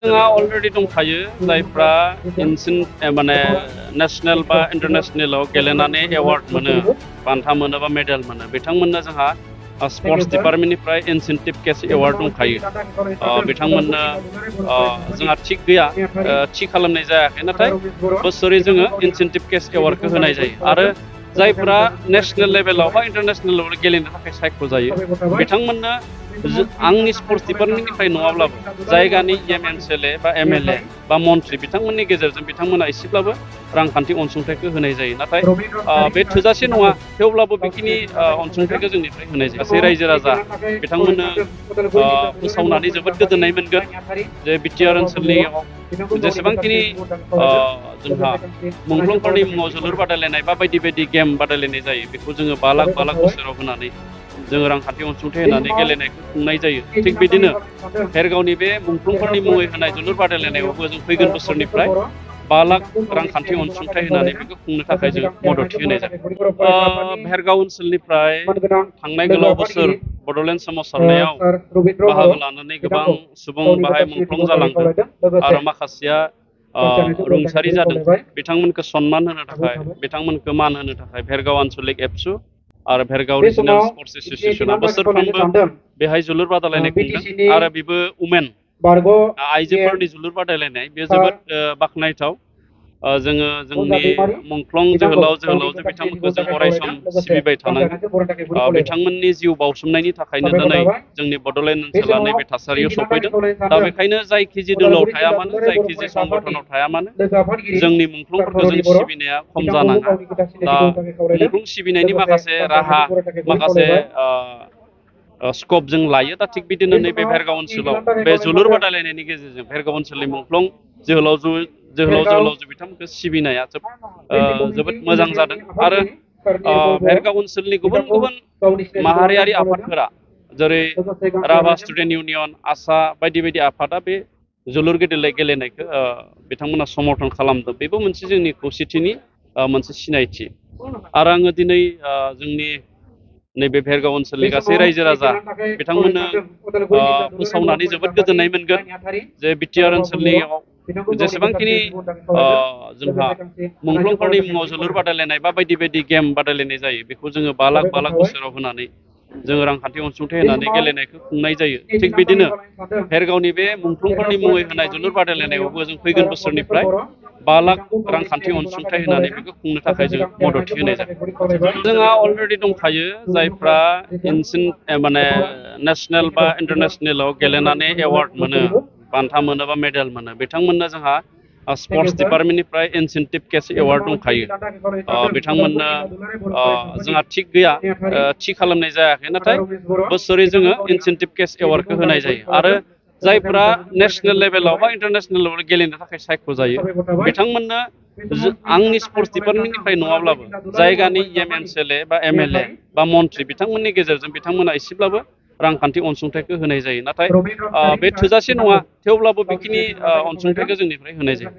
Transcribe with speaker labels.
Speaker 1: जोंहा अलरेडि दंखायो जायफ्रा माने नेशनेल बा इन्टारनेशनेलाव गेलेनानै एवार्ड मोनो, बान्था मोनो बा मेडेल मोनो, बिथांमोननो जोंहा स्पर्ट्स डिपार्टमेन्टनिफ्राय इनसेन्टिभ केस एवार्ड दंखायो। बिथांमोननो जोंहा थिग गैया, थि खालामनाय जायाखै, नाथाय बोसोरै जोङो इनसेन्टिभ केस एवार्डखौ होनाय जायो। आरो जायफ्रा नेशनेल लेभेलाव बा इन्टारनेशनेल लेभेलाव गेलेनो थाखाय सायख'जायो बिथांमोननो आंनि स्पर्ट्स डिपार्टमेन्टनिफ्राय नङाब्लाबो जायगानि एमएनएलए बा एमएलए बा मन्त्रि बिथांमोननि गेजेरजों बिथांमोना एसेब्लाबो रांखान्थि अनसुंथाइखौ होनाय जायो। नाथाय बे थोजासे नङा, थेवब्लाबो बेखिनि अनसुंथाइखौ जोंनिफ्राय होनाय जायो। गासै रायजो राजा बिथांमोननो फोसावनानै जोबोद गोजोननाय मोनगोन जे बिटिआर ओनसोलनियाव जेसेबांखिनि जोंहा मुंख्लंफोरनि मुङाव जोलुर बादायलायनाय बा बायदि बायदि गेम बादायलायनाय जायो, बेखौ जोङो 5 लाख बोसोराव होनानै जोङो रांखान्थि अनसुंथाइ होनानै गेलेनायखौ खुंनाय जायो। थिग बिदिनो भेरगावनि बे मुंख्लंफोरनि मुङै होनाय जोलुर बादायलायनायावबो जों फैगोन बोसोरनिफ्राय 5 लाख रांखान्थि अनसुंथाइ होनानै बेखौ खुंनो थाखाय जों मददथि होनाय जागोन। भेरगाव ओनसोलनिफ्राय थांनाय गोलाव बोसोर बड'लेण्ड सोमावसारनायाव बाहागो लानानै गोबां सुबुं बाहाय मुंख्लं जालांदों आरो माखासेया रुंसारि जादों। बिथांमोनखौ सनमान होनो थाखाय, बिथांमोनखौ मान होनो थाखाय भेरगाव आन्चलिक एबसु आरो भेरगाव रिजनेल स्पर्ट्स एस'सियेसना बोसोरफ्रोमबो बेहाय जोलुर बादायलायनाय खुंदों। आरो बेबो उमेन आइजोफोरनि जोलुर बादायलायनाय, बे जोबोद बाख्नायथाव। जोङो जोंनि मुंख्लं जोहोलावजो बिथांमोनखौ जों अरायसम सिबिबाय थानांगोन। बिथांमोननि जिउ बाउसोमनायनि थाखायनो दिनै जोंनि बड'लेण्ड ओनसोला नैबे थासारियाव सफैदों। दा बेखायनो जायखि दोलोआव थाया मानो, जायखि संगठनाव थाया मानो, जोंनि मुंख्लंफोरखौ जों सिबिनाया खम जानाङा। दा मुंख्लं सिबिनायनि माखासे राहा, माखासे स्कप जों लायो। दा थिग बिदिनो नैबे भेरगाव ओनसोलाव बे जोलुर बादायलायनायनि गेजेरजों भेरगाव ओनसोलनि मुंख्लं जोहोलावजो बिथांमोनखौ सिबिनाया जोबोद मोजां जादों। आरो भेरगाव ओनसोलनि गुबुन गुबुन माहारियारि आफादफोरा, जेरै राभा स्टुडेन्ट इउनियन, आसा बायदि बायदि आफादा बे जोलुर गेलेनायखौ बिथांमोना समर्थन खालामदों। बेबो मोनसे जोंनि खौसेथिनि मोनसे सिनायथि। आरो आङो दिनै जोंनि नैबे भेरगाव ओनसोलनि गासै रायजो राजा बिथांमोननो फोसावनानै जोबोद गोजोननाय मोनगोन जे बिटिआर ओनसोलनियाव जेसेबांखिनि जोंहा मुंख्लंफोरनि मुङाव जोलुर बादायलायनाय बा बायदि बायदि गेम बादायलायनाय जायो, बेखौ जोङो 5 लाख बोसोराव होनानै जोङो रांखान्थि अनसुंथाइ होनानै गेलेनायखौ खुंनाय जायो। थिग बिदिनो भेरगावनि बे मुंख्लंफोरनि मुङै होनाय जोलुर बादायलायनायावबो जों फैगोन बोसोरनिफ्राय 5 लाख रांखान्थि अनसुंथाइ होनानै बेखौ खुंनो थाखाय जों मददथि होनाय जागोन। जोंहा अलरेडि दंखायो जायफ्रा माने नेशनेल बा इन्टारनेशनेलाव गेलेनानै एवार्ड मोनो, बान्था मोनो बा मेडेल मोनो, बिथांमोननो जोंहा स्पर्ट्स डिपार्टमेन्टनिफ्राय इनसेन्टिभ केस एवार्ड दंखायो। बिथांमोननो जोंहा थिग गैया, थि खालामनाय जायाखै, नाथाय बोसोरै जोङो इनसेन्टिभ केस एवार्डखौ होनाय जायो। आरो जायफ्रा नेशनेल लेभेलाव बा इन्टारनेशनेल लेभेलाव गेलेनो थाखाय सायख'जायो बिथांमोननो आंनि स्पर्ट्स डिपार्टमेन्टनिफ्राय नङाब्लाबो जायगानि एमएनएलए बा एमएलए बा मन्त्रि बिथांमोननि गेजेरजों बिथांमोना एसेब्लाबो रांखान्थि अनसुंथाइखौ होनाय जायो। नाथाय बे थोजासे नङा, थेवब्लाबो बेखिनि अनसुंथाइखौ जोंनिफ्राय होनाय जायो।